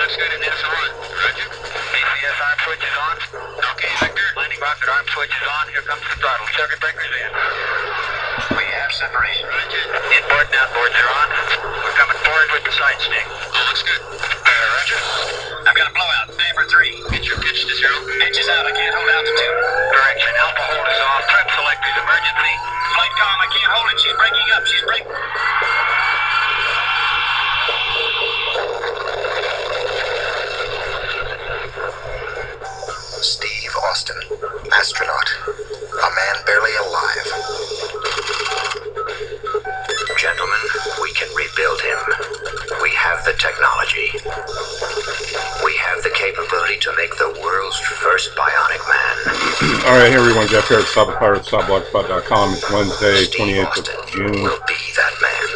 looks good in SR1. Roger. BCS arm switch is on. Okay, Victor. Landing rocket arm switch is on. Here comes the throttle. Circuit breakers in. We have separation. Roger. Inboard and outboards are on. We're coming forward with the side stick. Oh, looks good. Roger. I've got a blowout. Amber 3. Get your pitch to 0. Pitch is out. I can't hold altitude. Correction. Alpha hold is off. Trim selectors emergency. Flight comm. I can't hold it. She's breaking up. She's breaking. Steve Austin, astronaut, a man barely alive. Gentlemen, we can rebuild him. We have the technology. We have the capability to make the world's first bionic man. All right, hey everyone, Jeff here at StopThePirates.blogspot.com. It's Wednesday, 28th of June. Will be that man.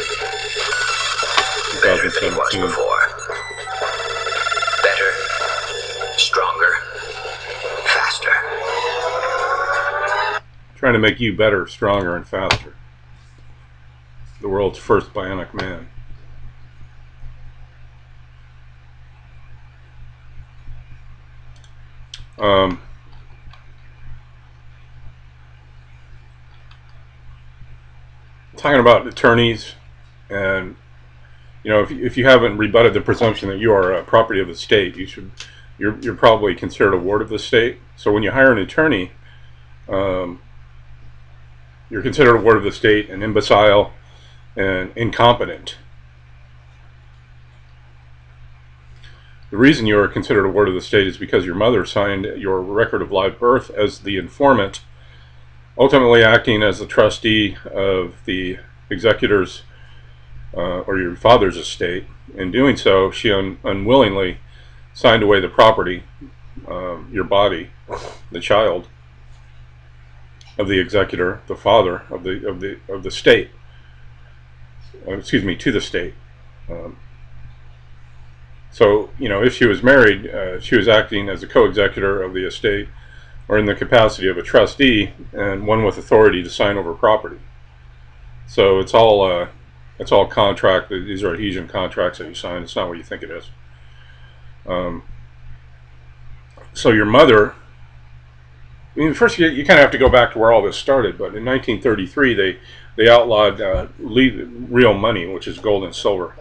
Better than he was before. Better, stronger, faster. Trying to make you better, stronger, and faster. The world's first bionic man. Talking about attorneys, and you know, if you haven't rebutted the presumption that you are a property of the state, you're probably considered a ward of the state. So when you hire an attorney, you're considered a ward of the state, an imbecile, and incompetent. The reason you are considered a ward of the state is because your mother signed your record of live birth as the informant, ultimately acting as the trustee of the executor's or your father's estate. In doing so, she unwillingly signed away the property, your body, the child of the executor, the father of the state. Excuse me, to the state. So, you know, if she was married, she was acting as a co-executor of the estate, or in the capacity of a trustee, and one with authority to sign over property. So it's all contract. These are adhesion contracts that you sign. It's not what you think it is. So your mother, I mean, first you kind of have to go back to where all this started. But in 1933, they outlawed real money, which is gold and silver,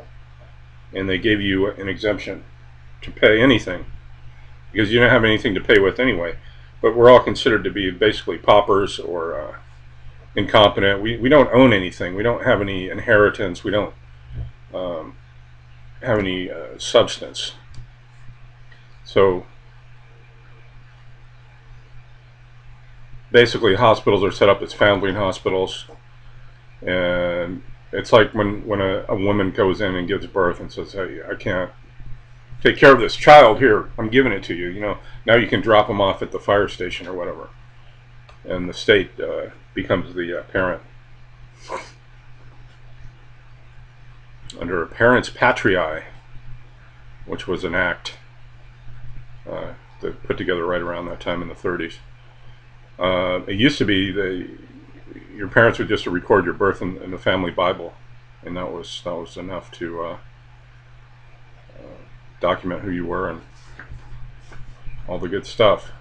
and they gave you an exemption to pay anything because you don't have anything to pay with anyway. But we're all considered to be basically paupers or incompetent. We don't own anything. We don't have any inheritance. We don't have any substance. So basically hospitals are set up as foundling hospitals, and it's like when a woman goes in and gives birth and says, hey, I can't take care of this child, here, I'm giving it to you. You know, now you can drop them off at the fire station or whatever, and the state becomes the parent. Under Parents Patriae, which was an act that put together right around that time in the 30s. It used to be your parents would just record your birth in the family Bible, and that was enough to document who you were and all the good stuff.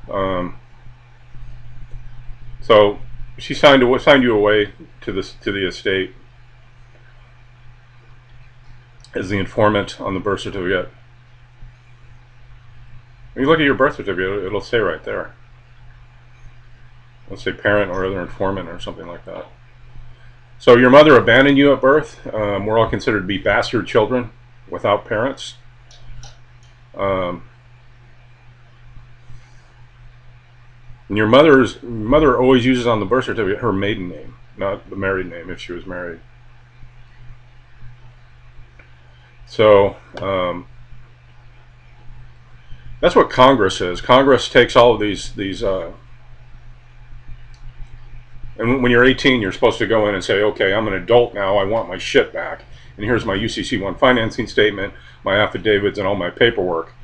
So she signed you away to the estate as the informant on the birth certificate. When you look at your birth certificate, it'll say right there. Let's say parent or other informant or something like that. So your mother abandoned you at birth. We're all considered to be bastard children without parents. And your mother always uses on the birth certificate her maiden name, not the married name if she was married. So that's what Congress is. Congress takes all of these and when you're 18, you're supposed to go in and say, okay, I'm an adult now, I want my shit back, and here's my UCC1 financing statement, my affidavits, and all my paperwork,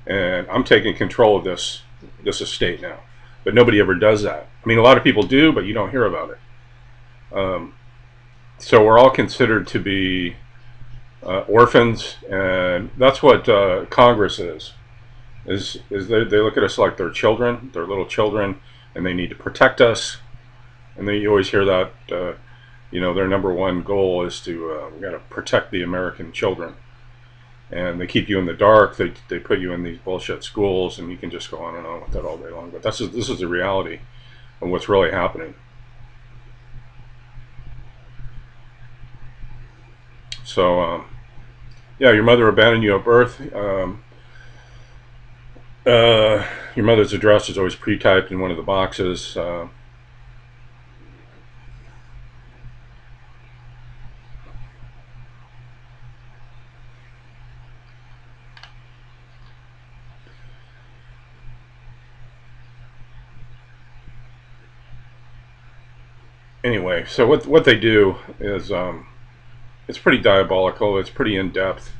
and I'm taking control of this estate now. But nobody ever does that. I mean, a lot of people do, but you don't hear about it. So we're all considered to be orphans, and that's what Congress is they look at us like they're children, they're little children, and they need to protect us. And then you always hear that, you know, their number one goal is to, we got to protect the American children. And they keep you in the dark, they put you in these bullshit schools, and you can just go on and on with that all day long. But this is the reality of what's really happening. So, yeah, your mother abandoned you at birth. Your mother's address is always pre-typed in one of the boxes. Anyway, so what they do is it's pretty diabolical. It's pretty in depth,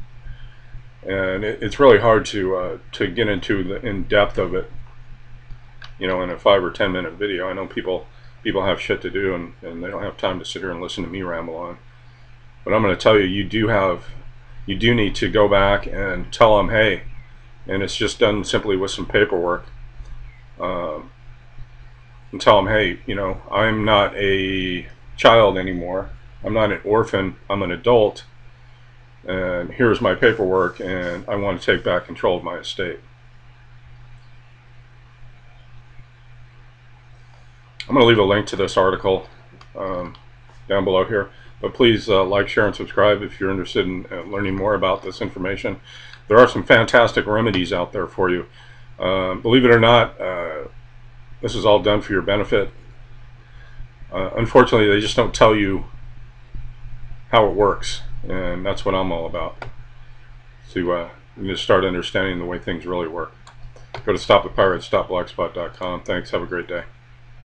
and it's really hard to get into the in depth of it, you know, in a 5 or 10 minute video. I know people have shit to do, and they don't have time to sit here and listen to me ramble on. But I'm going to tell you, you do need to go back and tell them, hey, and it's just done simply with some paperwork. And tell them, hey, you know, I'm not a child anymore. I'm not an orphan. I'm an adult. And here's my paperwork, and I want to take back control of my estate. I'm going to leave a link to this article down below here. But please like, share, and subscribe if you're interested in learning more about this information. There are some fantastic remedies out there for you. Believe it or not, this is all done for your benefit. Unfortunately, they just don't tell you how it works, and that's what I'm all about. So you need to start understanding the way things really work. Go to stopthepirates.blogspot.com. Thanks. Have a great day.